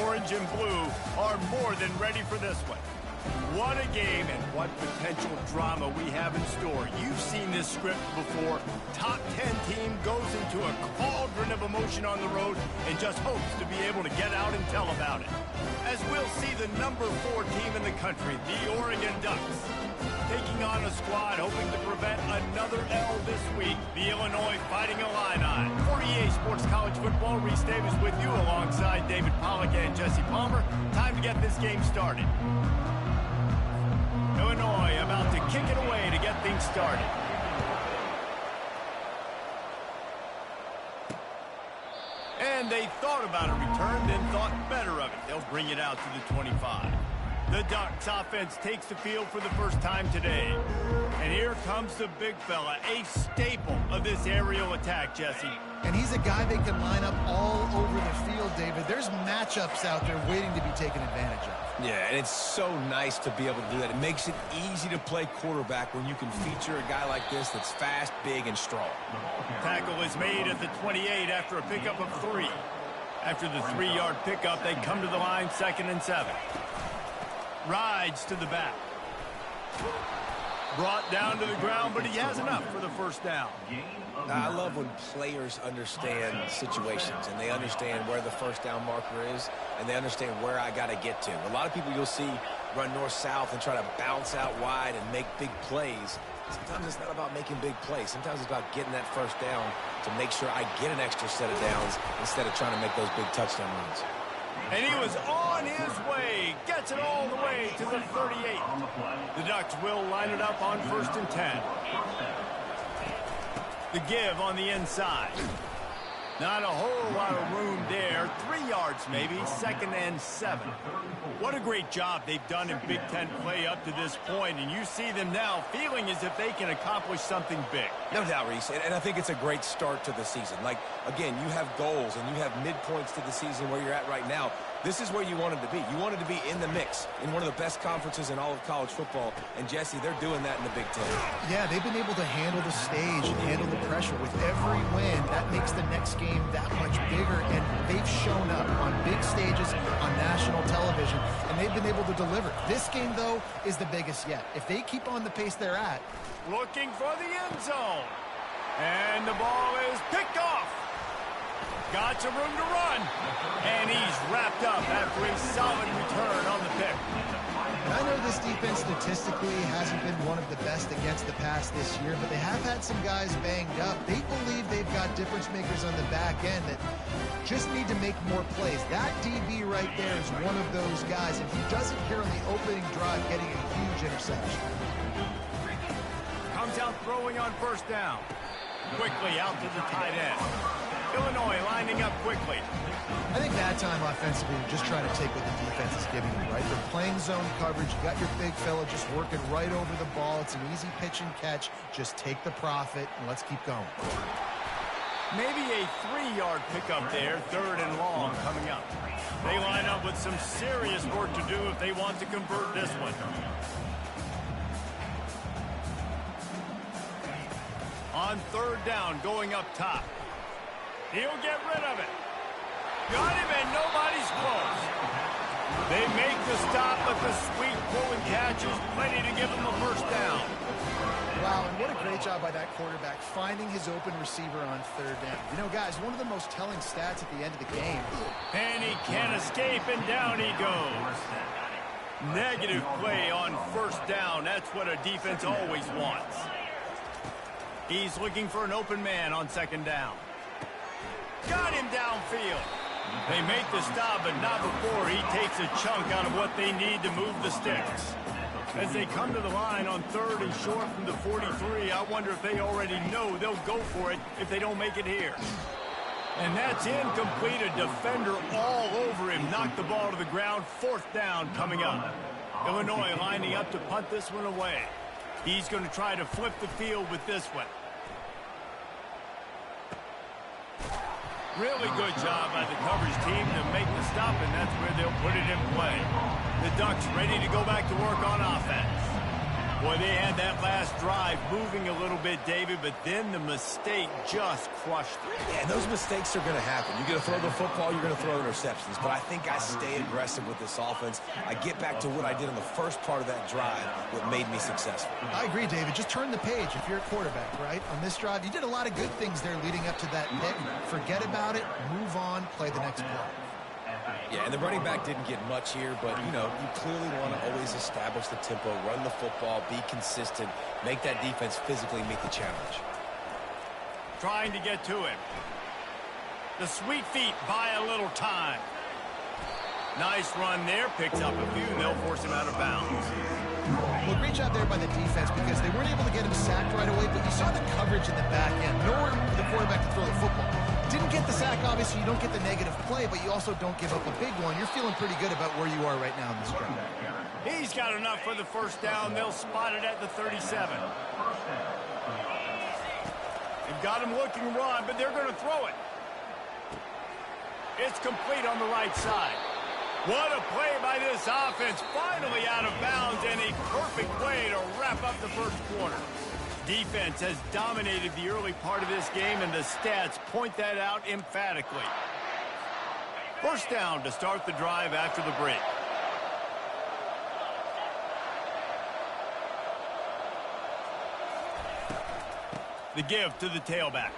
orange and blue are more than ready for this one. What a game and what potential drama we have in store. You've seen this script before. Top 10 team goes into a cauldron of emotion on the road and just hopes to be able to get out and tell about it. As we'll see the number 4 team in the country, the Oregon Ducks, taking on a squad hoping to prevent another L this week, the Illinois Fighting Illini. For EA Sports College Football, Reese Davis with you alongside David Pollack and Jesse Palmer. Time to get this game started. Illinois about to kick it away to get things started. And they thought about a return, then thought better of it. They'll bring it out to the 25. The Ducks offense takes the field for the first time today. And here comes the big fella, a staple of this aerial attack, Jesse. And he's a guy they can line up all over the field, David. There's matchups out there waiting to be taken advantage of. Yeah, and it's so nice to be able to do that. It makes it easy to play quarterback when you can feature a guy like this that's fast, big, and strong. Tackle is made at the 28 after a pickup of 3. After the 3-yard pickup, they come to the line 2nd and 7. Rides to the back. Brought down to the ground, but he has enough for the first down. I love when players understand situations and they understand where the first down marker is and they understand where I got to get to. A lot of people you'll see run north-south and try to bounce out wide and make big plays. Sometimes it's not about making big plays. Sometimes it's about getting that first down to make sure I get an extra set of downs instead of trying to make those big touchdown runs. And he was on his way. Gets it all the way to the 38. The Ducks will line it up on 1st and 10. The give on the inside. Not a whole lot of room there. 3 yards maybe. 2nd and 7. What a great job they've done in Big Ten play up to this point, and you see them now feeling as if they can accomplish something big. No doubt, Reese, and I think it's a great start to the season. Like, again, you have goals and you have midpoints to the season where you're at right now. This is where you wanted to be. You wanted to be in the mix in one of the best conferences in all of college football. And, Jesse, they're doing that in the Big Ten. Yeah, they've been able to handle the stage and handle the pressure. With every win, that makes the next game that much bigger. And they've shown up on big stages, on national television, and they've been able to deliver. This game, though, is the biggest yet. If they keep on the pace they're at. Looking for the end zone. And the ball is picked off. Got some room to run. And he's wrapped up after a solid return on the pick. And I know this defense statistically hasn't been one of the best against the pass this year, but they have had some guys banged up. They believe they've got difference makers on the back end that just need to make more plays. That DB right there is one of those guys. If he does it here on the opening drive, getting a huge interception. Comes out throwing on 1st down. Quickly out to the tight end. Illinois lining up quickly. I think that time offensively, you're just trying to take what the defense is giving you, right? They're playing zone coverage. You got your big fella just working right over the ball. It's an easy pitch and catch. Just take the profit, and let's keep going. Maybe a 3-yard pickup there, 3rd and long coming up. They line up with some serious work to do if they want to convert this one. On 3rd down, going up top. He'll get rid of it. Got him, and nobody's close. They make the stop, but the sweet pull and catch is plenty to give them a 1st down. Wow, and what a great job by that quarterback, finding his open receiver on 3rd down. You know, guys, one of the most telling stats at the end of the game. And he can't escape, and down he goes. Negative play on 1st down. That's what a defense always wants. He's looking for an open man on 2nd down. Got him downfield. They make the stop, but not before he takes a chunk out of what they need to move the sticks. As they come to the line on 3rd and short from the 43, I wonder if they already know they'll go for it if they don't make it here. And that's incomplete. A defender all over him. Knocked the ball to the ground. 4th down coming up. Illinois lining up to punt this one away. He's going to try to flip the field with this one. Really good job by the coverage team to make the stop, and that's where they'll put it in play. The Ducks ready to go back to work on offense. Boy, they had that last drive moving a little bit, David, but then the mistake just crushed them. Yeah, and those mistakes are going to happen. You're going to throw the football, you're going to throw interceptions. But I think I stay aggressive with this offense. I get back to what I did in the first part of that drive, what made me successful. I agree, David. Just turn the page if you're a quarterback, right? On this drive, you did a lot of good things there leading up to that pick. Forget about it, move on, play the next play. Yeah, and the running back didn't get much here, but, you know, you clearly want to always establish the tempo, run the football, be consistent, make that defense physically meet the challenge. Trying to get to him. The sweet feet buy a little time. Nice run there, picks up a few, and they'll force him out of bounds. Well, great job there by the defense because they weren't able to get him sacked right away, but you saw the coverage in the back end. Nowhere for the quarterback to throw the football. Didn't get the sack, obviously. You don't get the negative play, but you also don't give up a big one. You're feeling pretty good about where you are right now in this drive. He's got enough for the first down. They'll spot it at the 37. They've got him looking run, but they're going to throw it. It's complete on the right side. What a play by this offense. Finally out of bounds, and a perfect way to wrap up the first quarter. Defense has dominated the early part of this game, and the stats point that out emphatically. First down to start the drive after the break. The give to the tailback.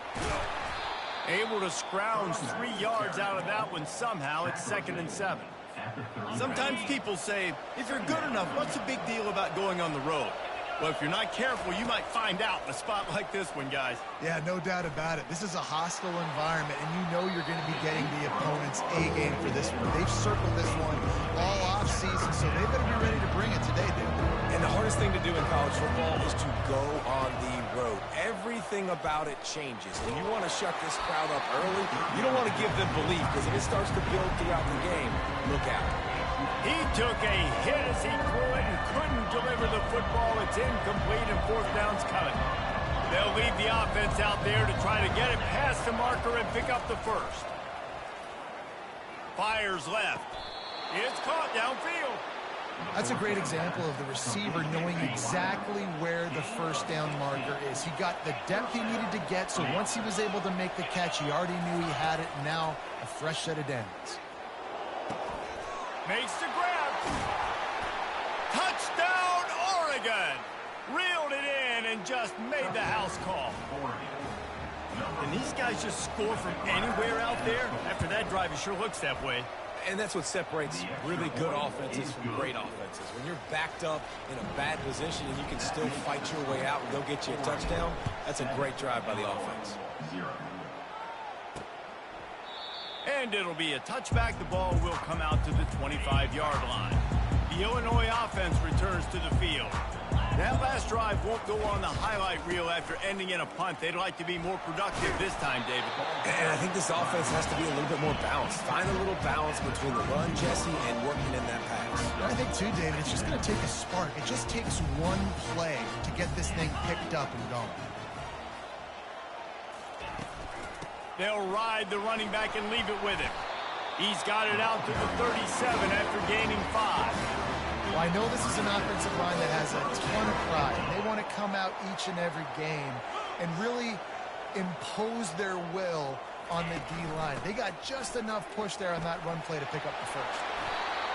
Able to scrounge 3 yards out of that one somehow. It's 2nd and 7. Sometimes people say, if you're good enough, what's the big deal about going on the road? Well, if you're not careful, you might find out in a spot like this one, guys. Yeah, no doubt about it. This is a hostile environment, and you know you're going to be getting the opponent's A-game for this one. They've circled this one all offseason, so they better be ready to bring it today, dude. And the hardest thing to do in college football is to go on the road. Everything about it changes. And you want to shut this crowd up early. You don't want to give them belief, because if it starts to build throughout the game, look out. He took a hit as he threw it and couldn't deliver the football. It's incomplete, and 4th down's coming. They'll leave the offense out there to try to get it past the marker and pick up the first. Fires left. It's caught downfield. That's a great example of the receiver knowing exactly where the first down marker is. He got the depth he needed to get, so once he was able to make the catch, he already knew he had it. Now, a fresh set of downs. Makes the grab. Touchdown, Oregon. Reeled it in and just made the house call. And these guys just score from anywhere out there? After that drive, it sure looks that way. And that's what separates really good offenses from great offenses. When you're backed up in a bad position and you can still fight your way out and go get you a touchdown, that's a great drive by the offense. And it'll be a touchback. The ball will come out to the 25-yard line. The Illinois offense returns to the field. That last drive won't go on the highlight reel after ending in a punt. They'd like to be more productive this time, David. And I think this offense has to be a little bit more balanced. Find a little balance between the run, Jesse, and working in that pass. I think, too, David, it's just going to take a spark. It just takes one play to get this thing picked up and going. They'll ride the running back and leave it with him. He's got it out to the 37 after gaining 5. Well, I know this is an offensive line that has a ton of pride. They want to come out each and every game and really impose their will on the D-line. They got just enough push there on that run play to pick up the first.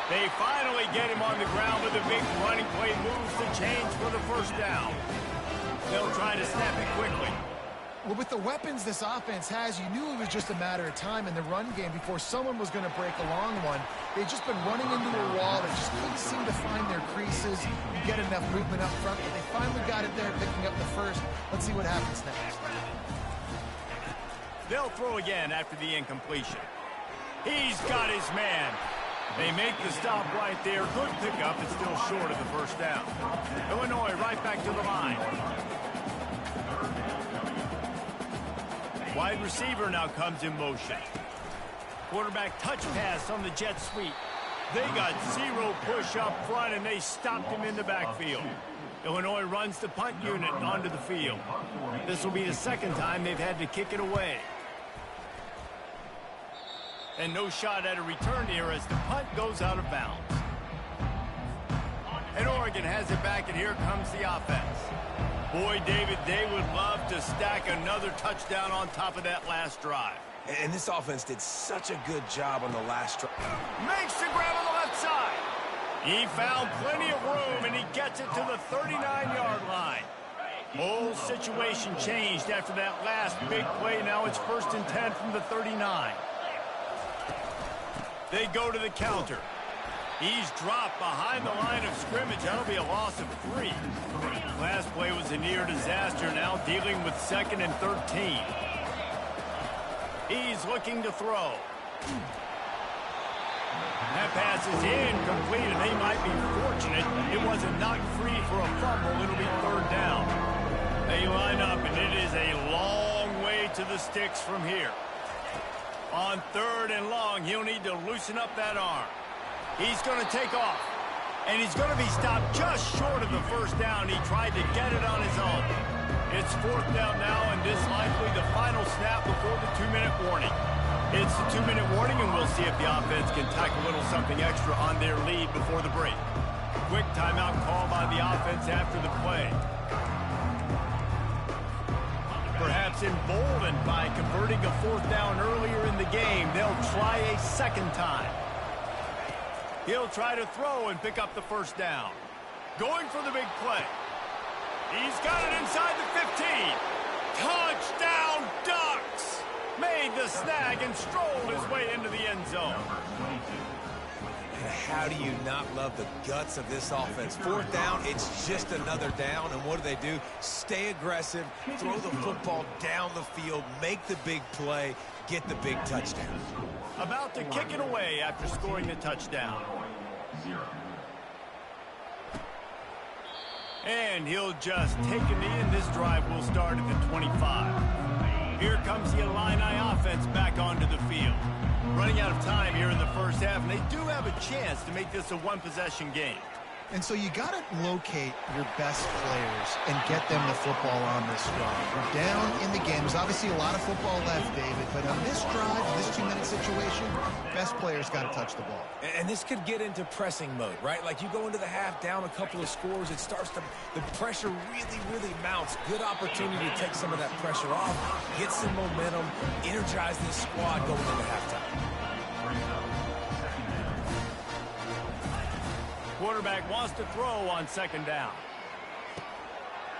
They finally get him on the ground with a big running play, moves the chains for the first down. They'll try to snap it quickly. Well, with the weapons this offense has, you knew it was just a matter of time in the run game before someone was going to break a long one. They've just been running into a wall. They just couldn't seem to find their creases and get enough movement up front, but they finally got it there, picking up the first. Let's see what happens next. They'll throw again after the incompletion. He's got his man. They make the stop right there. Good pickup. It's still short of the first down. Illinois right back to the line. Wide receiver now comes in motion. Quarterback touch pass on the jet sweep. They got 0 push up front, and they stopped him in the backfield. Illinois runs the punt unit onto the field. This will be the second time they've had to kick it away. And no shot at a return here as the punt goes out of bounds. And Oregon has it back, and here comes the offense. Boy, David, they would love to stack another touchdown on top of that last drive. And this offense did such a good job on the last drive. Makes the grab on the left side. He found plenty of room, and he gets it to the 39-yard line. Whole situation changed after that last big play. Now it's 1st and 10 from the 39. They go to the counter. He's dropped behind the line of scrimmage. That'll be a loss of 3. Last play was a near disaster. Now dealing with 2nd and 13. He's looking to throw. That pass is incomplete, and they might be fortunate it wasn't knocked free for a fumble. It'll be 3rd down. They line up, and it is a long way to the sticks from here. On 3rd and long, he'll need to loosen up that arm. He's going to take off, and he's going to be stopped just short of the 1st down. He tried to get it on his own. It's 4th down now, and this likely the final snap before the 2-minute warning. It's the 2-minute warning, and we'll see if the offense can tack a little something extra on their lead before the break. Quick timeout call by the offense after the play. Perhaps emboldened by converting a 4th down earlier in the game, they'll try a 2nd time. He'll try to throw and pick up the 1st down. Going for the big play. He's got it inside the 15. Touchdown Ducks! Made the snag and strolled his way into the end zone. And how do you not love the guts of this offense? 4th down, it's just another down. And what do? Stay aggressive, throw the football down the field, make the big play, get the big touchdown. About to kick it away after scoring the touchdown. And he'll just take a knee, and this drive will start at the 25. Here comes the Illini offense back onto the field. Running out of time here in the 1st half, and they do have a chance to make this a 1-possession game. And so you got to locate your best players and get them the football on this drive. We're down in the game. There's obviously a lot of football left, David, but on this drive, this 2-minute situation, best players got to touch the ball. And this could get into pressing mode, right? Like you go into the half down a couple of scores, it starts to, the pressure really mounts. Good opportunity to take some of that pressure off, get some momentum, energize this squad going into halftime. Quarterback wants to throw on 2nd down.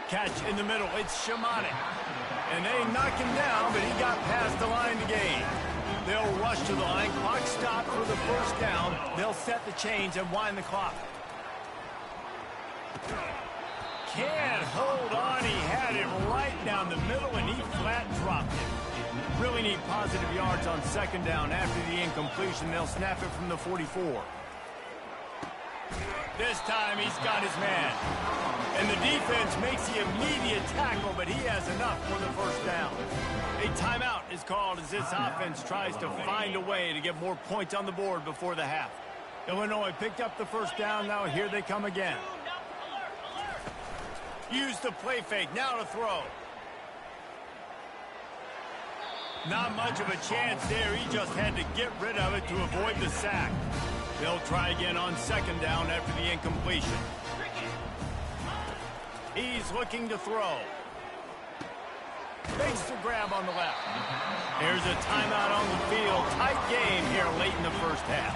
Catch in the middle. It's Shamanic. And they knock him down, but he got past the line to gain. They'll rush to the line. Clock stopped for the 1st down. They'll set the chains and wind the clock. Can't hold on. He had it right down the middle, and he flat dropped it. Really need positive yards on 2nd down. After the incompletion, they'll snap it from the 44. This time he's got his man. And the defense makes the immediate tackle, but he has enough for the 1st down. A timeout is called as this offense tries to find a way to get more points on the board before the half. Illinois picked up the 1st down. Now here they come again. Use the play fake. Now to throw. Not much of a chance there. He just had to get rid of it to avoid the sack. They'll try again on 2nd down after the incompletion. He's looking to throw. Makes the grab on the left. There's a timeout on the field. Tight game here late in the 1st half.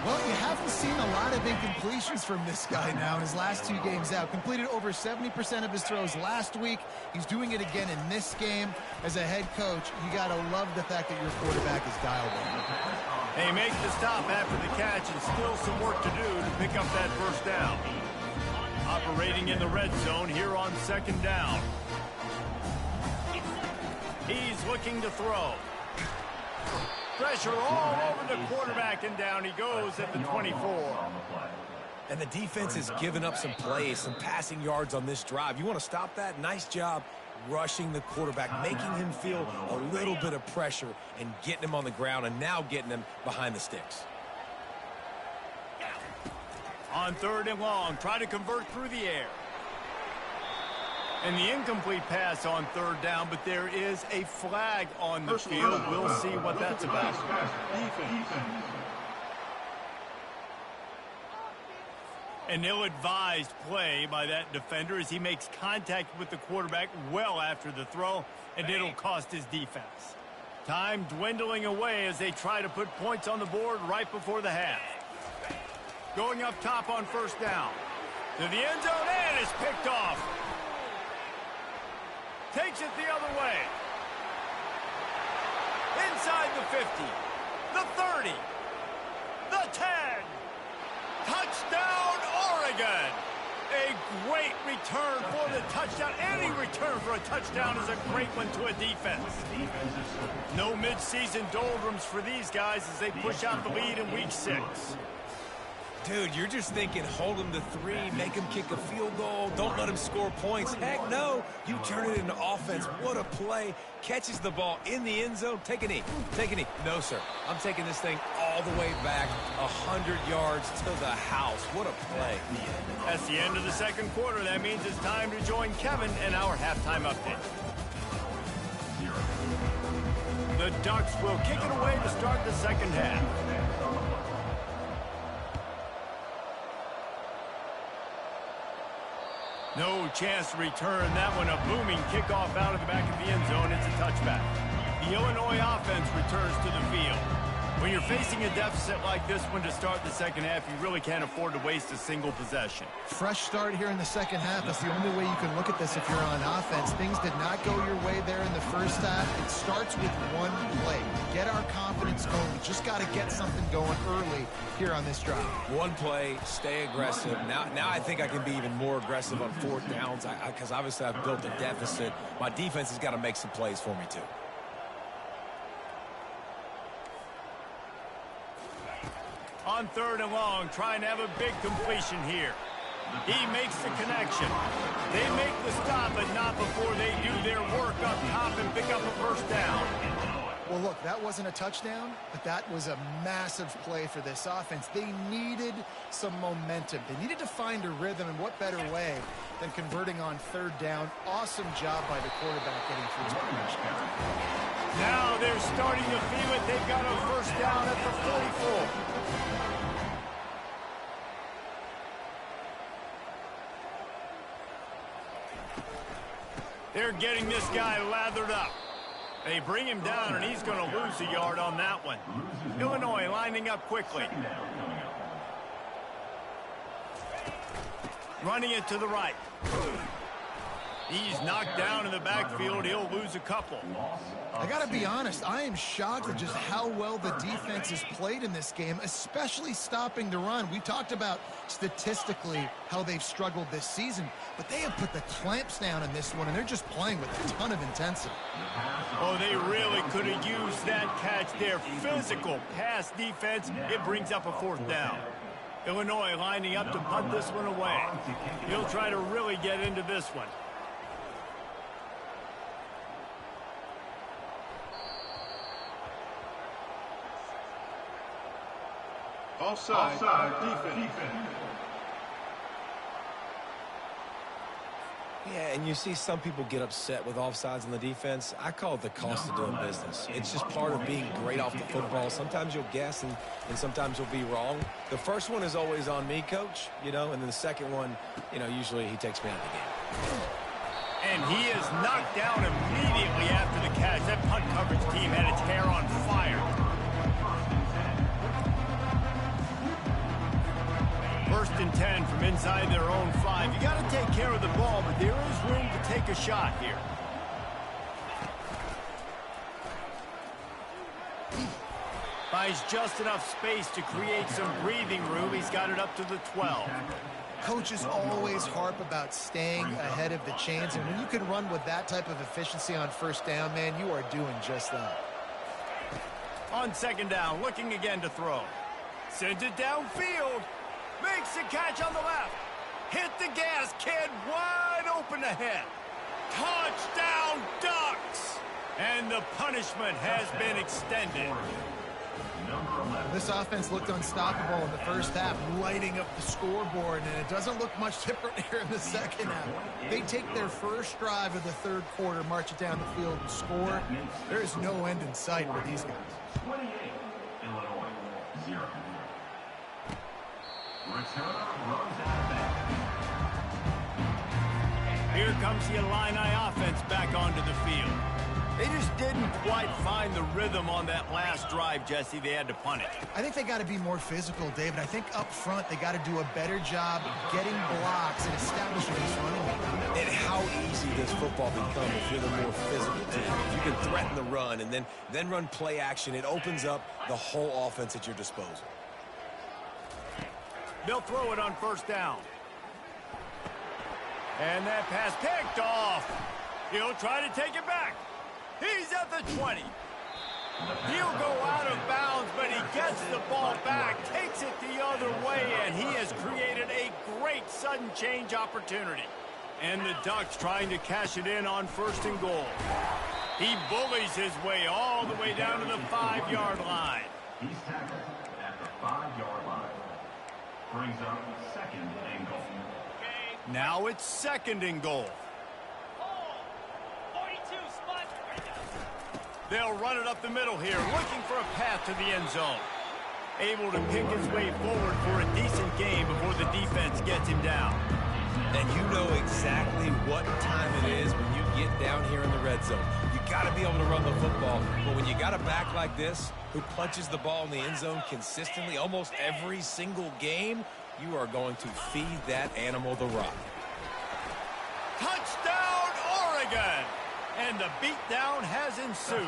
Well, you haven't seen a lot of incompletions from this guy now in his last 2 games out. Completed over 70% of his throws last week. He's doing it again in this game. As a head coach, you got to love the fact that your quarterback is dialed in. They make the stop after the catch, and still some work to do to pick up that 1st down. Operating in the red zone here on 2nd down. He's looking to throw. Pressure all over the quarterback, and down he goes at the 24. And the defense has given up some plays, some passing yards on this drive. You want to stop that? Nice job rushing the quarterback, making him feel a little bit of pressure and getting him on the ground, and now getting him behind the sticks. On 3rd and long, try to convert through the air. And the incomplete pass on 3rd down, but there is a flag on the field. We'll see what that's about. An ill-advised play by that defender as he makes contact with the quarterback well after the throw, and it'll cost his defense. Time dwindling away as they try to put points on the board right before the half. Going up top on first down. To the end zone, and it's picked off. Takes it the other way. Inside the 50, the 30, the 10. Touchdown, Oregon! A great return for the touchdown. Any return for a touchdown is a great one to a defense. No midseason doldrums for these guys as they push out the lead in week 6. Dude, you're just thinking, hold him to 3, make him kick a field goal, don't let him score points. Heck no, you turn it into offense. What a play. Catches the ball in the end zone. Take a knee. Take a knee. No, sir. I'm taking this thing all the way back 100 yards to the house. What a play. That's the end of the second quarter. That means it's time to join Kevin in our halftime update. The Ducks will kick it away to start the second half. No chance to return that one. A booming kickoff out of the back of the end zone. It's a touchback. The Illinois offense returns to the field. When you're facing a deficit like this one to start the second half, you really can't afford to waste a single possession. Fresh start here in the second half. That's the only way you can look at this if you're on offense. Things did not go your way there in the first half. It starts with one play. To get our confidence going, we just got to get something going early here on this drive. One play, stay aggressive. Now I think I can be even more aggressive on fourth downs because obviously I've built a deficit. My defense has got to make some plays for me too. On third and long, trying to have a big completion here. He makes the connection. They make the stop, but not before they do their work up top and pick up a first down. Well, look, that wasn't a touchdown, but that was a massive play for this offense. They needed some momentum. They needed to find a rhythm, and what better way than converting on third down. Awesome job by the quarterback getting through his progression. Now they're starting to feel it. They've got a first down at the 44. They're getting this guy lathered up. They bring him down, and he's going to lose a yard on that one. Illinois lining up quickly. Running it to the right. He's knocked down in the backfield. He'll lose a couple. I got to be honest, I am shocked at just how well the defense has played in this game, especially stopping the run. We talked about statistically how they've struggled this season, but they have put the clamps down in this one, and they're just playing with a ton of intensity. Oh, they really could have used that catch there. Physical pass defense. It brings up a fourth down. Illinois lining up to punt this one away. He'll try to really get into this one. Offside defense. Yeah, and you see some people get upset with offsides on the defense. I call it the cost of doing business. It's just part of being great off the football. Sometimes you'll guess and sometimes you'll be wrong. The first one is always on me, Coach, and then the second one, usually he takes me out of the game. And he is knocked down immediately after the catch. That punt coverage team had its hair on fire. First and 10 from inside their own 5. You got to take care of the ball, but there is room to take a shot here. Buys just enough space to create some breathing room. He's got it up to the 12. Coaches always harp about staying ahead of the chains, and when you can run with that type of efficiency on first down, man, you are doing just that. On second down, looking again to throw. Sends it downfield. Makes the catch on the left. Hit the gas, kid. Wide open ahead. Touchdown, Ducks. And the punishment has been extended. This offense looked unstoppable in the first half, lighting up the scoreboard, and it doesn't look much different here in the second half. They take their first drive of the third quarter, march it down the field, and score. There is no end in sight for these guys. 28, Illinois, 0. Here comes the Illini offense back onto the field. They just didn't quite find the rhythm on that last drive, Jesse. They had to punt it. I think they got to be more physical, David. I think up front they got to do a better job getting blocks and establishing this running game. And how easy does football become if you're the more physical team? If you can threaten the run and then run play action, it opens up the whole offense at your disposal. They'll throw it on first down. And that pass picked off. He'll try to take it back. He's at the 20. He'll go out of bounds, but he gets the ball back, takes it the other way, and he has created a great sudden change opportunity. And the Ducks trying to cash it in on 1st and goal. He bullies his way all the way down to the 5-yard line. He's tackled at the 5-yard line. Brings up 2nd and goal. Now it's 2nd and goal. They'll run it up the middle here, looking for a path to the end zone. Able to pick his way forward for a decent game before the defense gets him down. And you know exactly what time it is when you get down here in the red zone. You got to be able to run the football, but when you got a back like this who punches the ball in the end zone consistently almost every single game, you are going to feed that animal the rock. Touchdown, Oregon! And the beatdown has ensued.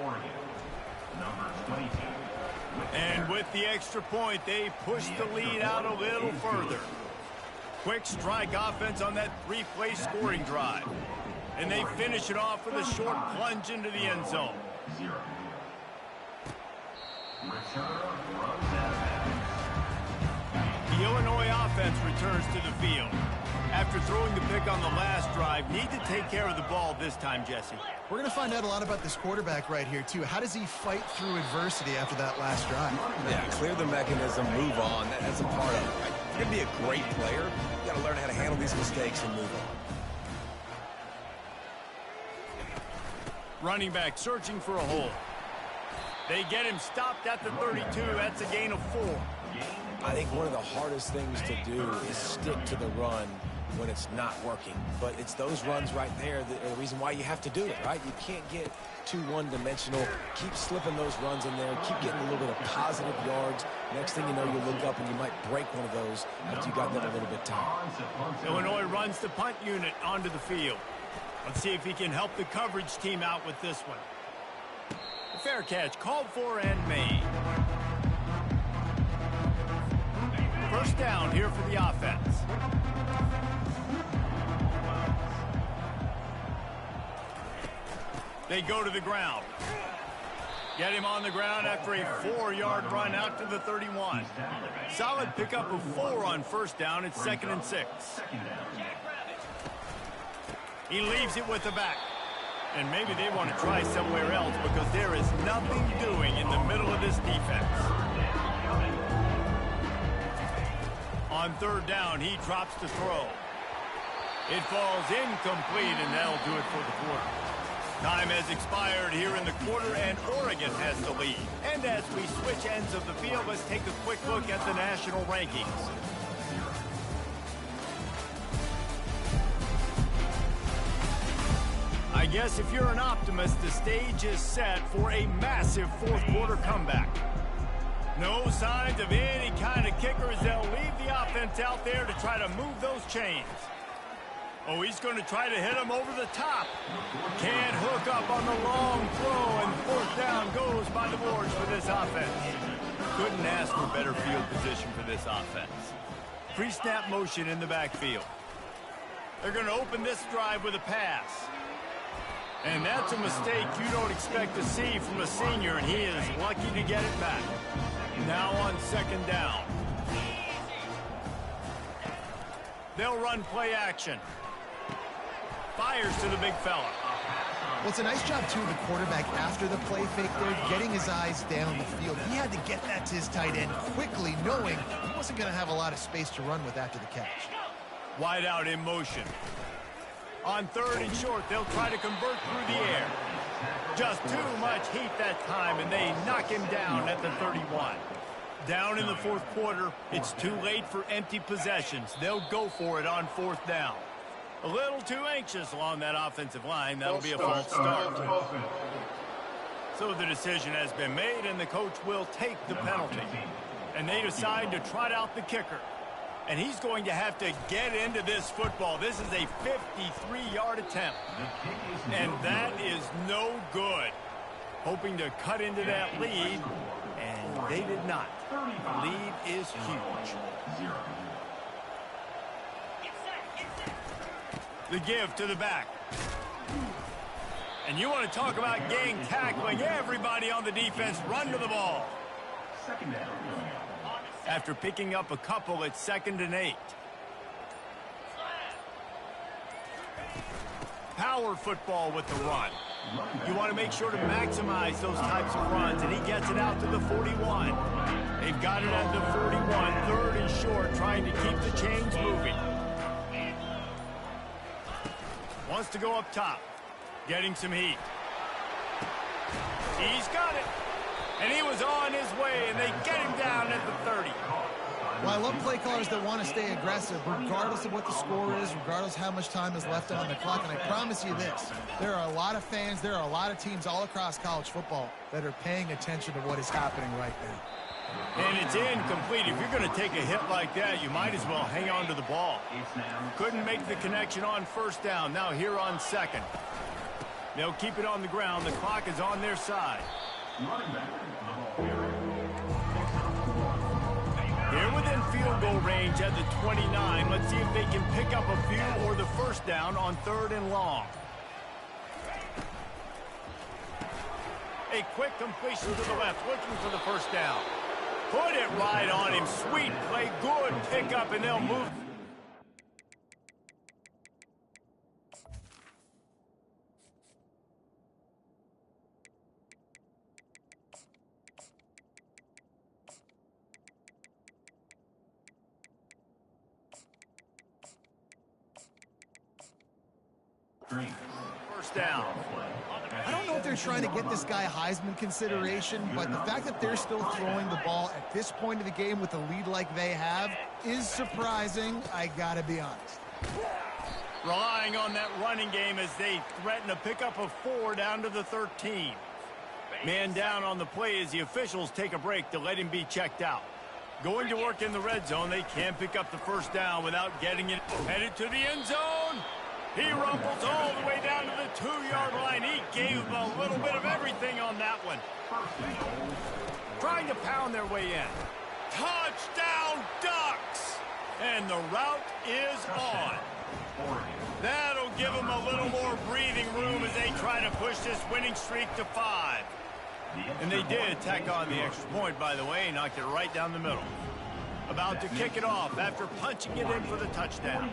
Oregon, number 22. And with the extra point, they push the lead out a little further. Quick strike offense on that 3-play scoring drive. And they finish it off with a short plunge into the end zone. The Illinois offense returns to the field. After throwing the pick on the last drive, need to take care of the ball this time, Jesse. We're going to find out a lot about this quarterback right here, too. How does he fight through adversity after that last drive? Yeah, clear the mechanism, move on. That's a part of it, right? If you're going to be a great player, you got to learn how to handle these mistakes and move on. Running back searching for a hole. They get him stopped at the 32. That's a gain of 4. I think one of the hardest things to do is stick to the run when it's not working. But it's those runs right there that are the reason why you have to do it, right? You can't get too one-dimensional. Keep slipping those runs in there. Keep getting a little bit of positive yards. Next thing you know, you look up and you might break one of those after you got them a little bit tired. Illinois runs the punt unit onto the field. Let's see if he can help the coverage team out with this one. A fair catch called for and made. First down here for the offense. They go to the ground. Get him on the ground after a 4-yard run out to the 31. Solid pickup of 4 on first down. It's 2nd and 6. He leaves it with the back. And maybe they want to try somewhere else because there is nothing doing in the middle of this defense. On third down, he drops the throw. It falls incomplete, and that'll do it for the quarter. Time has expired here in the quarter, and Oregon has the lead. And as we switch ends of the field, let's take a quick look at the national rankings. I guess if you're an optimist, the stage is set for a massive fourth-quarter comeback. No signs of any kind of kickers. They'll leave the offense out there to try to move those chains. Oh, he's going to try to hit him over the top. Can't hook up on the long throw, and fourth down goes by the boards for this offense. Couldn't ask for better field position for this offense. Pre-snap motion in the backfield. They're going to open this drive with a pass. And that's a mistake you don't expect to see from a senior, and he is lucky to get it back. Now on second down. They'll run play action. Fires to the big fella. Well, it's a nice job, too, of the quarterback after the play fake there, getting his eyes down the field. He had to get that to his tight end quickly, knowing he wasn't going to have a lot of space to run with after the catch. Wide out in motion. On third and short, they'll try to convert through the air. Just too much heat that time, and they knock him down at the 31. Down in the fourth quarter, it's too late for empty possessions. They'll go for it on fourth down. A little too anxious along that offensive line. That'll be a false start. So the decision has been made, and the coach will take the penalty. And they decide to trot out the kicker. And he's going to have to get into this football. This is a 53-yard attempt. And that is no good. Hoping to cut into that lead, and they did not. The lead is huge. The give to the back. And you want to talk about gang tackling. Everybody on the defense run to the ball. Second down. After picking up a couple, it's 2nd and 8. Power football with the run. You want to make sure to maximize those types of runs, and he gets it out to the 41. They've got it at the 41, 3rd and short, trying to keep the chains moving. Wants to go up top, getting some heat. He's got it. And he was on his way, and they get him down at the 30. Well, I love play callers that want to stay aggressive, regardless of what the score is, regardless how much time is left on the clock. And I promise you this, there are a lot of fans, there are a lot of teams all across college football that are paying attention to what is happening right now. And it's incomplete. If you're going to take a hit like that, you might as well hang on to the ball. Couldn't make the connection on first down. Now here on 2nd. They'll keep it on the ground. The clock is on their side. They're within field goal range at the 29. Let's see if they can pick up a few or the first down on 3rd and long. A quick completion to the left, looking for the first down. Put it right on him. Sweet play, good pickup, and they'll move. First down. I don't know if they're trying to get this guy Heisman consideration, but the fact that they're still throwing the ball at this point of the game with a lead like they have is surprising, I gotta be honest. Relying on that running game as they threaten to pick up a 4 down to the 13. Man down on the play as the officials take a break to let him be checked out. Going to work in the red zone, they can't pick up the first down without getting it. Headed to the end zone. He rumbles all the way down to the 2-yard line. He gave a little bit of everything on that one. Trying to pound their way in. Touchdown, Ducks! And the route is on. That'll give them a little more breathing room as they try to push this winning streak to 5. And they did tack on the extra point, by the way, knocked it right down the middle. About to kick it off after punching it in for the touchdown.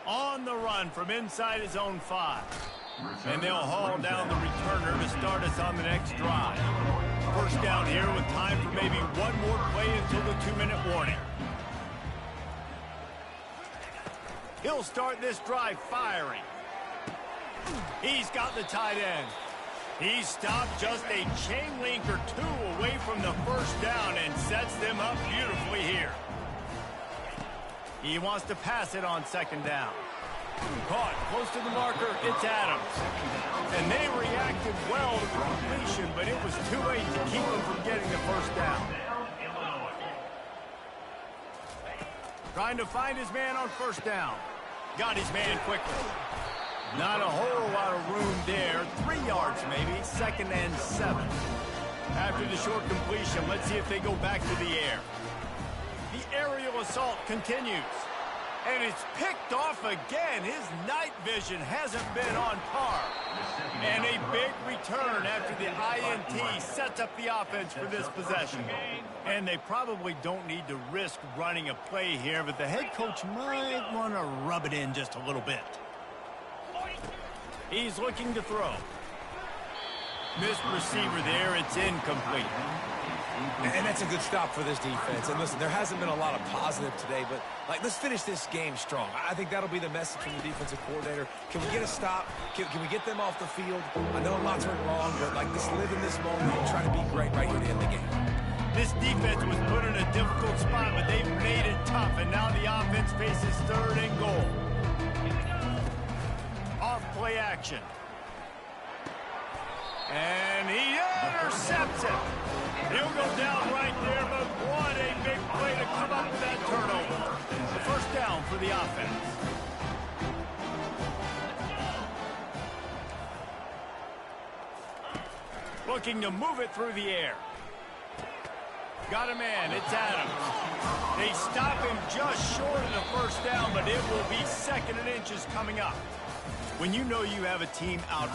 On the run from inside his own 5. And they'll haul down the returner to start us on the next drive. First down here with time for maybe one more play until the 2-minute warning. He'll start this drive firing. He's got the tight end. He stopped just a chain link or 2 away from the first down and sets them up beautifully here. He wants to pass it on 2nd down. Caught close to the marker, it's Adams. And they reacted well to completion, but it was too late to keep them from getting the first down. Trying to find his man on first down. Got his man quickly. Not a whole lot of room there. 3 yards maybe, 2nd and 7. After the short completion, let's see if they go back to the air. The aerial assault continues. And it's picked off again. His night vision hasn't been on par. And a big return after the INT sets up the offense for this possession. And they probably don't need to risk running a play here, but the head coach might want to rub it in just a little bit. He's looking to throw. Missed receiver there. It's incomplete. And that's a good stop for this defense. And listen, there hasn't been a lot of positive today, but let's finish this game strong. I think that'll be the message from the defensive coordinator. Can we get a stop? Can we get them off the field? I know lots went wrong, but let's live in this moment and try to be great right here to end the game. This defense was put in a difficult spot, but they've made it tough, and now the offense faces 3rd and goal. Off play action. And he intercepts it. He'll go down right there, but what a big play to come up with that turnover. The 1st down for the offense. Looking to move it through the air. Got a man, it's Adams. They stop him just short of the 1st down, but it will be 2nd and inches coming up. When you know you have a team out